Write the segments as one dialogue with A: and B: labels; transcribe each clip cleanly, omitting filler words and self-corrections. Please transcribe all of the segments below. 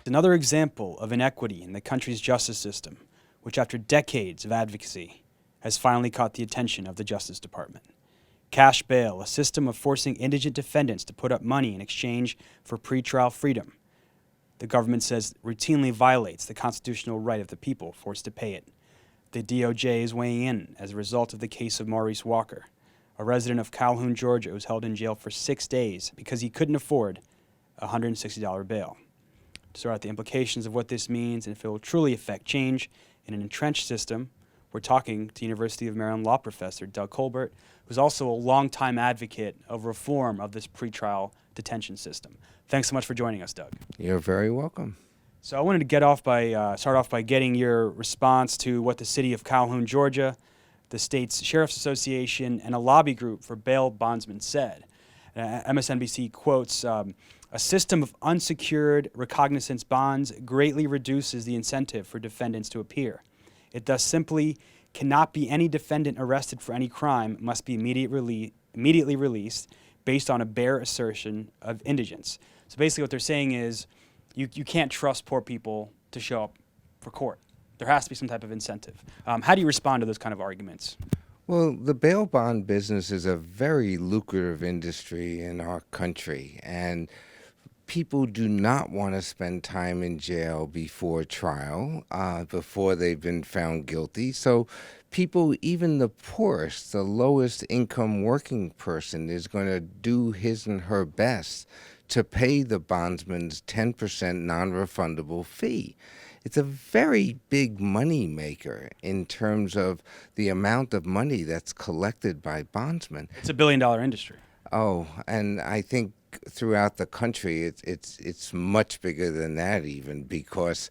A: Another example of inequity in the country's justice system, which after decades of advocacy has finally caught the attention of the Justice Department. Cash bail, a system of forcing indigent defendants to put up money in exchange for pretrial freedom. The government says routinely violates the constitutional right of the people forced to pay it. The DOJ is weighing in as a result of the case of Maurice Walker, a resident of Calhoun, Georgia, who was held in jail for 6 days because he couldn't afford a $160 bail. To sort out the implications of what this means and if it will truly affect change in an entrenched system, we're talking to University of Maryland law professor Doug Colbert, who's also a longtime advocate of reform of this pretrial detention system. Thanks so much for joining us, Doug.
B: You're very welcome.
A: So I wanted to start off by getting your response to what the city of Calhoun, Georgia, the state's Sheriff's Association, and a lobby group for bail bondsmen said. MSNBC quotes, a system of unsecured recognizance bonds greatly reduces the incentive for defendants to appear. It thus simply cannot be any defendant arrested for any crime must be immediately released based on a bare assertion of indigence. So basically what they're saying is you can't trust poor people to show up for court. There has to be some type of incentive. How do you respond to those kind of arguments?
B: Well, the bail bond business is a very lucrative industry in our country, and people do not want to spend time in jail before trial, before they've been found guilty. So people, even the poorest, the lowest income working person is going to do his and her best to pay the bondsman's 10% non-refundable fee. It's a very big money maker in terms of the amount of money that's collected by bondsmen.
A: It's $1 billion industry.
B: Oh, and I think throughout the country, it's much bigger than that even, because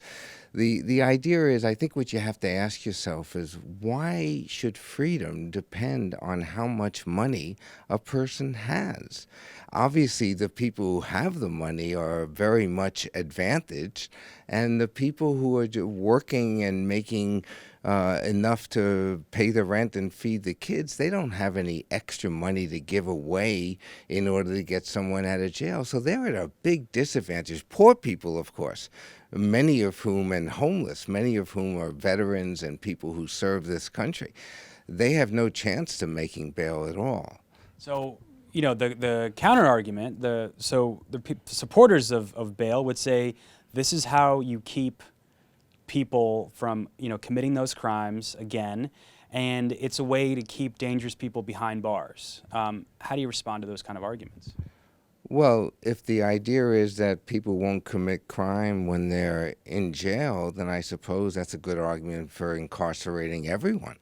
B: the idea is, I think what you have to ask yourself is, why should freedom depend on how much money a person has? Obviously, the people who have the money are very much advantaged, and the people who are working and making enough to pay the rent and feed the kids, they don't have any extra money to give away in order to get someone out of jail. So they're at a big disadvantage. Poor people, of course, many of whom, and homeless, many of whom are veterans and people who serve this country, they have no chance to making bail at all.
A: So, you know, the counter-argument, the supporters of bail would say this is how you keep people from, committing those crimes again, and it's a way to keep dangerous people behind bars. How do you respond to those kind of arguments?
B: Well, if the idea is that people won't commit crime when they're in jail, then I suppose that's a good argument for incarcerating everyone.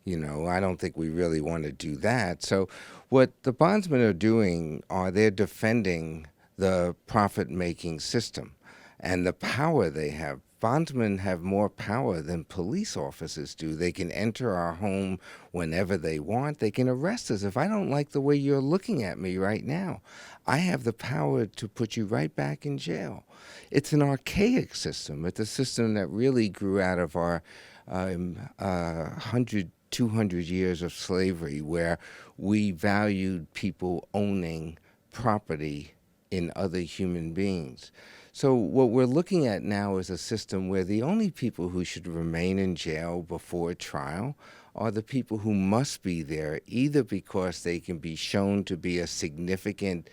B: I don't think we really want to do that. So what the bondsmen are doing they're defending the profit-making system and the power they have. Bondsmen have more power than police officers do. They can enter our home whenever they want. They can arrest us. If I don't like the way you're looking at me right now, I have the power to put you right back in jail. It's an archaic system. It's a system that really grew out of our 200 years of slavery, where we valued people owning property in other human beings. So what we're looking at now is a system where the only people who should remain in jail before trial are the people who must be there, either because they can be shown to be a significant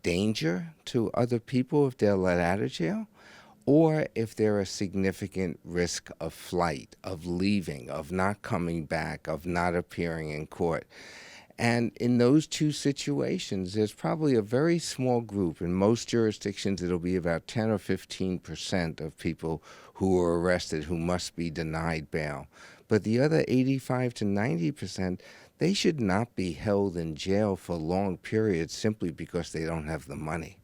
B: danger to other people if they're let out of jail, or if they're a significant risk of flight, of leaving, of not coming back, of not appearing in court. And in those two situations, there's probably a very small group. In most jurisdictions, it'll be about 10 or 15% of people who are arrested who must be denied bail. But the other 85 to 90%, they should not be held in jail for long periods simply because they don't have the money.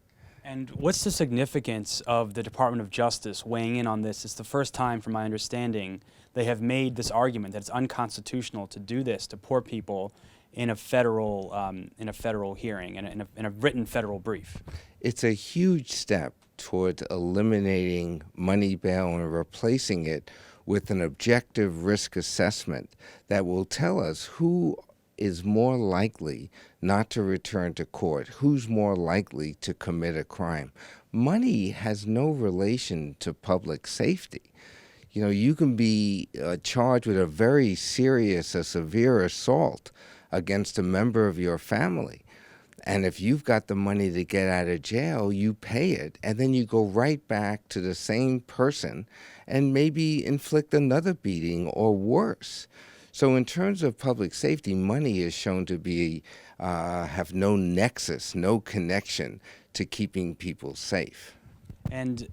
A: And what's the significance of the Department of Justice weighing in on this? It's the first time, from my understanding, they have made this argument that it's unconstitutional to do this to poor people in a federal hearing, in a written federal brief.
B: It's a huge step toward eliminating money bail and replacing it with an objective risk assessment that will tell us who is more likely not to return to court, who's more likely to commit a crime. money has no relation to public safety. You know, you can be charged with a very serious or severe assault against a member of your family. And if you've got the money to get out of jail, you pay it, and then you go right back to the same person and maybe inflict another beating or worse. So in terms of public safety, money is shown to be have no nexus, no connection to keeping people safe.
A: And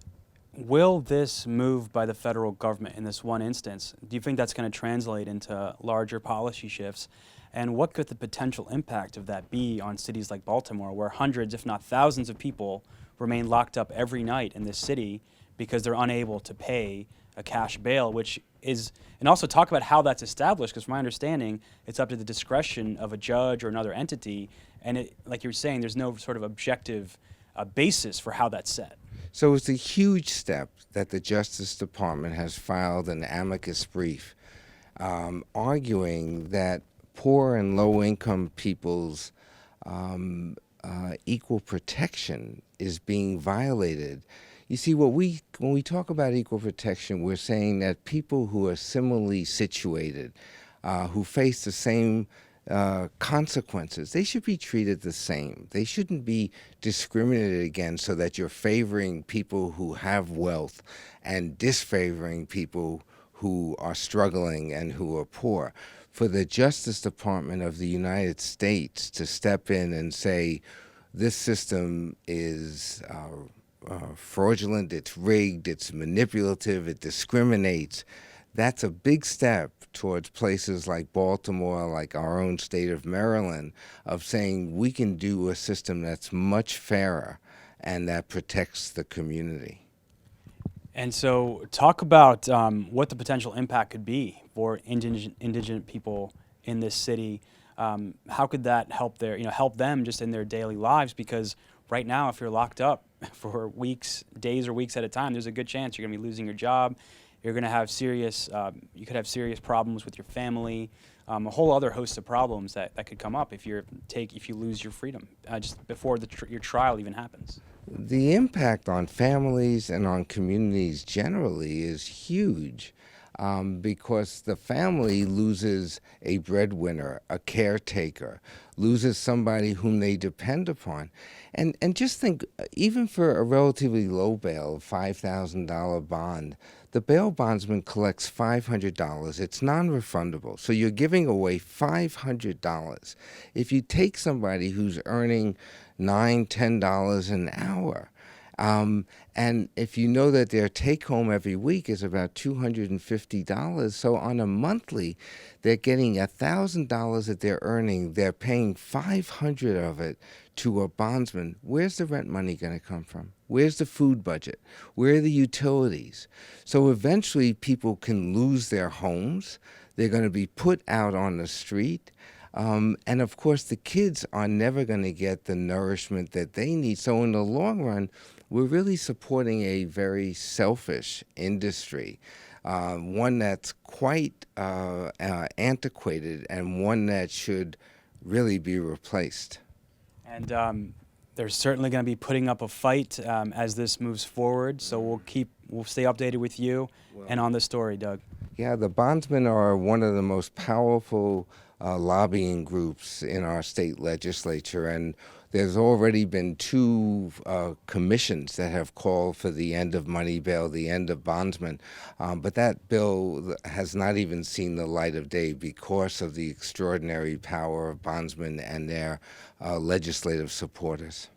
A: will this move by the federal government in this one instance, do you think that's going to translate into larger policy shifts? And what could the potential impact of that be on cities like Baltimore, where hundreds, if not thousands, of people remain locked up every night in this city because they're unable to pay a cash bail, which is, and also talk about how that's established, because from my understanding, it's up to the discretion of a judge or another entity, and it, like you were saying, there's no sort of objective basis for how that's set.
B: So it's a huge step that the Justice Department has filed an amicus brief arguing that poor and low-income people's equal protection is being violated. You see, when we talk about equal protection, we're saying that people who are similarly situated, who face the same consequences, they should be treated the same. They shouldn't be discriminated against so that you're favoring people who have wealth and disfavoring people who are struggling and who are poor. For the Justice Department of the United States to step in and say, this system is fraudulent, it's rigged, it's manipulative, it discriminates, that's a big step towards places like Baltimore, like our own state of Maryland, of saying we can do a system that's much fairer and that protects the community.
A: And so talk about what the potential impact could be for indigent people in this city. How could that help help them just in their daily lives? Because right now, if you're locked up for weeks, days or weeks at a time, there's a good chance you're going to be losing your job. You're going to have you could have serious problems with your family, a whole other host of problems that could come up if you lose your freedom just before your trial even happens.
B: The impact on families and on communities generally is huge. Because the family loses a breadwinner, a caretaker, loses somebody whom they depend upon. And just think, even for a relatively low bail, $5,000 bond, the bail bondsman collects $500. It's non-refundable. So you're giving away $500. If you take somebody who's earning $9, $10 an hour, and if you know that their take-home every week is about $250, so on a monthly, they're getting $1,000 that they're earning. They're paying $500 of it to a bondsman. Where's the rent money going to come from? Where's the food budget? Where are the utilities? So eventually, people can lose their homes. They're going to be put out on the street. And of course, the kids are never going to get the nourishment that they need. So in the long run, we're really supporting a very selfish industry, one that's quite antiquated and one that should really be replaced.
A: And they're certainly going to be putting up a fight as this moves forward. So we'll stay updated with you and on the story, Doug.
B: Yeah, the bondsmen are one of the most powerful lobbying groups in our state legislature, and there's already been two commissions that have called for the end of money bail, the end of bondsmen, but that bill has not even seen the light of day because of the extraordinary power of bondsmen and their legislative supporters.